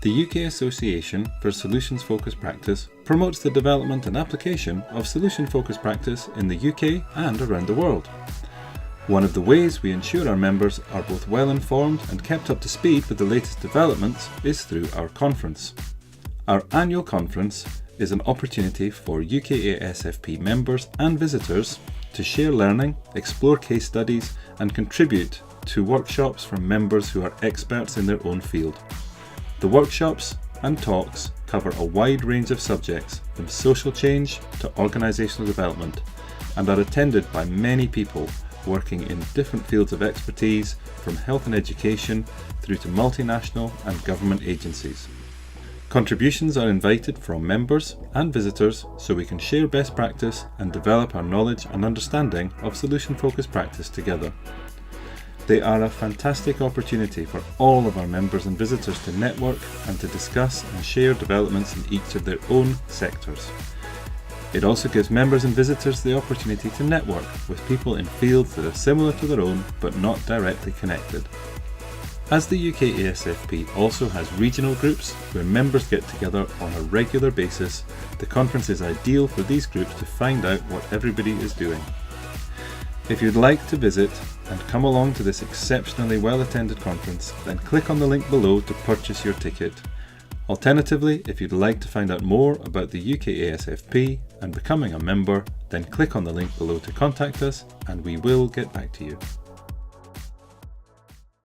The UK Association for Solutions-Focused Practice promotes the development and application of solution-focused practice in the UK and around the world. One of the ways we ensure our members are both well informed and kept up to speed with the latest developments is through our conference. Our annual conference is an opportunity for UKASFP members and visitors to share learning, explore case studies and contribute to workshops from members who are experts in their own field. The workshops and talks cover a wide range of subjects from social change to organisational development and are attended by many people working in different fields of expertise, from health and education through to multinational and government agencies. Contributions are invited from members and visitors so we can share best practice and develop our knowledge and understanding of solution-focused practice together. They are a fantastic opportunity for all of our members and visitors to network and to discuss and share developments in each of their own sectors. It also gives members and visitors the opportunity to network with people in fields that are similar to their own but not directly connected. As the UKASFP also has regional groups where members get together on a regular basis, the conference is ideal for these groups to find out what everybody is doing. If you'd like to visit and come along to this exceptionally well-attended conference, then click on the link below to purchase your ticket. Alternatively, if you'd like to find out more about the UKASFP and becoming a member, then click on the link below to contact us and we will get back to you.